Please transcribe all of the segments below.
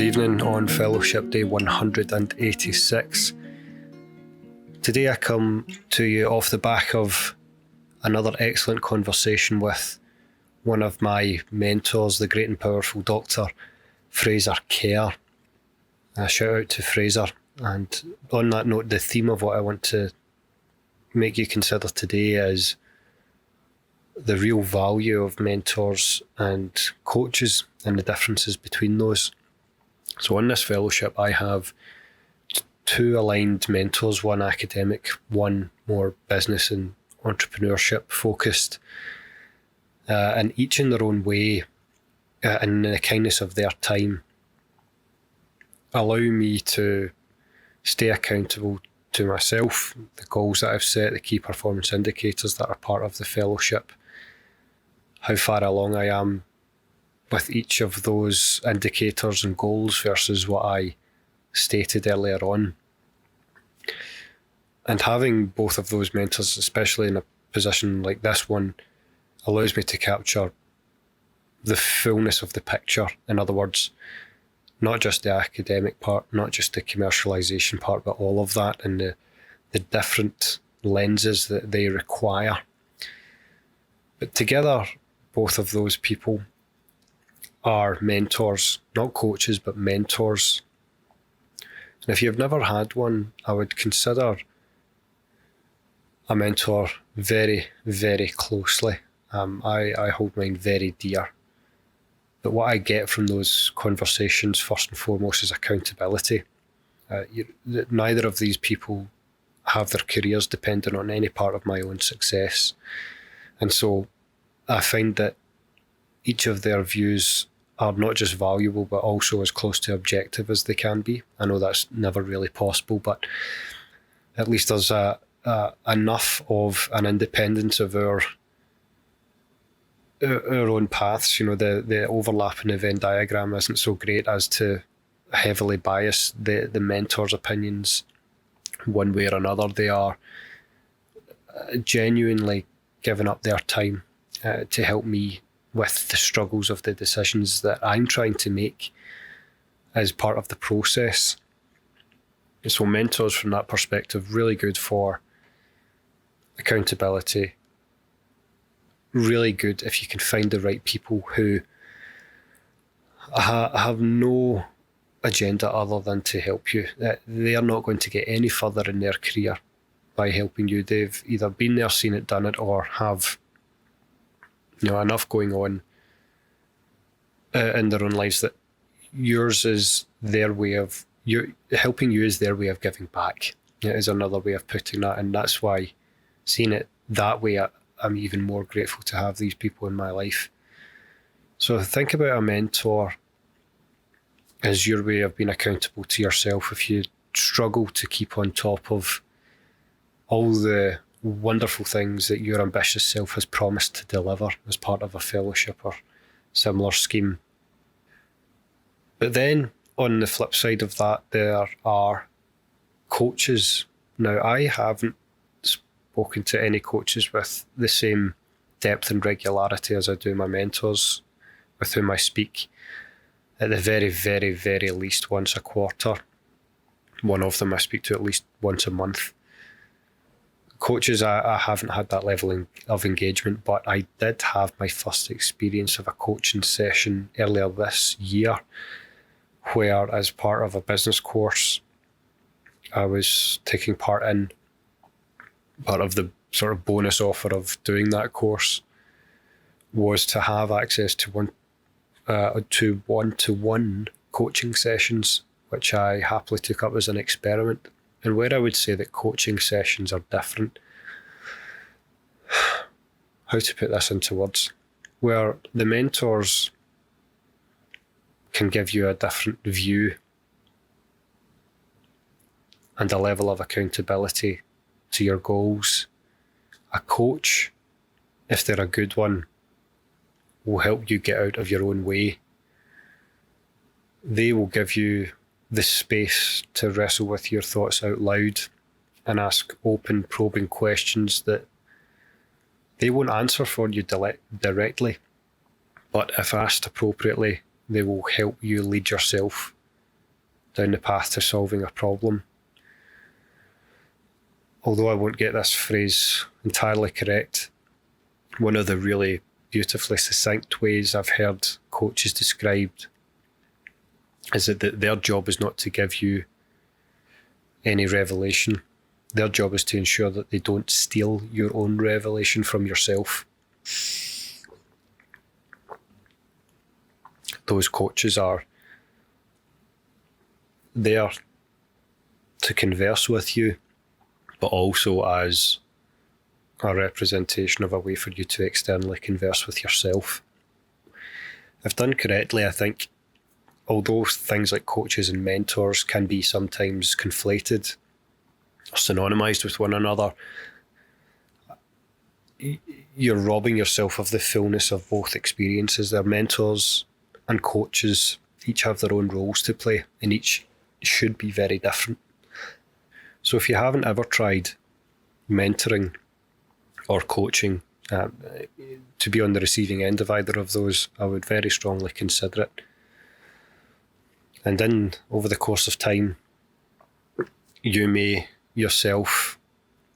evening on Fellowship Day 186. Today I come to you off the back of another excellent conversation with one of my mentors, the great and powerful Dr. Fraser Kerr. A shout out to Fraser. And on that note, the theme of what I want to make you consider today is the real value of mentors and coaches and the differences between those. So on this fellowship, I have two aligned mentors, one academic, one more business and entrepreneurship focused, and each in their own way, and in the kindness of their time, allow me to stay accountable to myself, the goals that I've set, the key performance indicators that are part of the fellowship, how far along I am with each of those indicators and goals versus what I stated earlier on. And having both of those mentors, especially in a position like this one, allows me to capture the fullness of the picture. In other words, not just the academic part, not just the commercialization part, but all of that and the different lenses that they require. But together, both of those people are mentors, not coaches, but mentors. And if you've never had one, I would consider a mentor very, very closely. I hold mine very dear. But what I get from those conversations, first and foremost, is accountability. Neither of these people have their careers dependent on any part of my own success. And so I find that each of their views are not just valuable, but also as close to objective as they can be. I know that's never really possible, but at least there's enough of an independence of our own paths. You know, the overlap in the Venn diagram isn't so great as to heavily bias the mentor's opinions one way or another. They are genuinely giving up their time to help me with the struggles of the decisions that I'm trying to make as part of the process. So mentors from that perspective, really good for accountability. Really good if you can find the right people who have no agenda other than to help you. They are not going to get any further in their career by helping you. They've either been there, seen it, done it, or have enough going on in their own lives that yours is their way of helping you is their way of giving back. It is another way of putting that, and that's why seeing it that way, I'm even more grateful to have these people in my life. So think about a mentor as your way of being accountable to yourself. If you struggle to keep on top of all the wonderful things that your ambitious self has promised to deliver as part of a fellowship or similar scheme. But then on the flip side of that, there are coaches. Now, I haven't spoken to any coaches with the same depth and regularity as I do my mentors with whom I speak at the very, very, very least once a quarter. One of them I speak to at least once a month. Coaches, I haven't had that level of engagement, but I did have my first experience of a coaching session earlier this year, where as part of a business course, I was taking part in. Part of the sort of bonus offer of doing that course was to have access to one-to-one coaching sessions, which I happily took up as an experiment. And where I would say that coaching sessions are different, how to put this into words, where the mentors can give you a different view and a level of accountability to your goals. A coach, if they're a good one, will help you get out of your own way. They will give you the space to wrestle with your thoughts out loud and ask open, probing questions that they won't answer for you directly, but if asked appropriately, they will help you lead yourself down the path to solving a problem. Although I won't get this phrase entirely correct, one of the really beautifully succinct ways I've heard coaches described is that their job is not to give you any revelation. Their job is to ensure that they don't steal your own revelation from yourself. Those coaches are there to converse with you, but also as a representation of a way for you to externally converse with yourself. If done correctly, I think, although things like coaches and mentors can be sometimes conflated or synonymized with one another, you're robbing yourself of the fullness of both experiences. Their mentors and coaches each have their own roles to play, and each should be very different. So if you haven't ever tried mentoring or coaching, to be on the receiving end of either of those, I would very strongly consider it. And then, over the course of time, you may yourself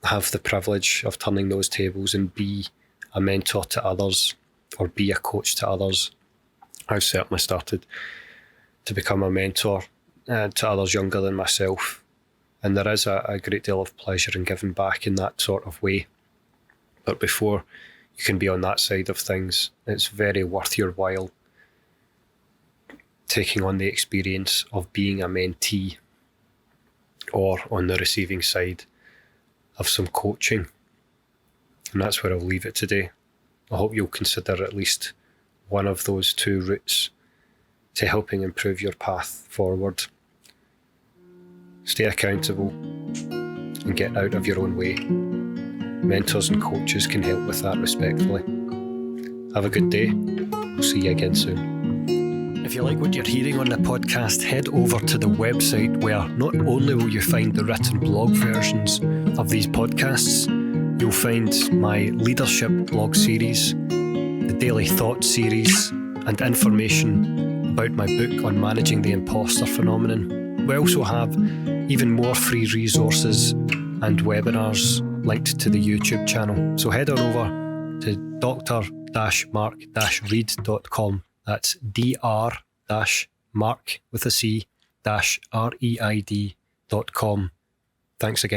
have the privilege of turning those tables and be a mentor to others or be a coach to others. I've certainly started to become a mentor to others younger than myself, and there is a great deal of pleasure in giving back in that sort of way. But before you can be on that side of things, it's very worth your while taking on the experience of being a mentee or on the receiving side of some coaching. And that's where I'll leave it today. I hope you'll consider at least one of those two routes to helping improve your path forward. Stay accountable and get out of your own way. Mentors and coaches can help with that respectfully. Have a good day. We'll see you again soon. If you like what you're hearing on the podcast, head over to the website where not only will you find the written blog versions of these podcasts, you'll find my leadership blog series, the Daily Thought series, and information about my book on managing the imposter phenomenon. We also have even more free resources and webinars linked to the YouTube channel. So head on over to dr-marc-reid.com. That's dr-marc with a C -reid.com. Thanks again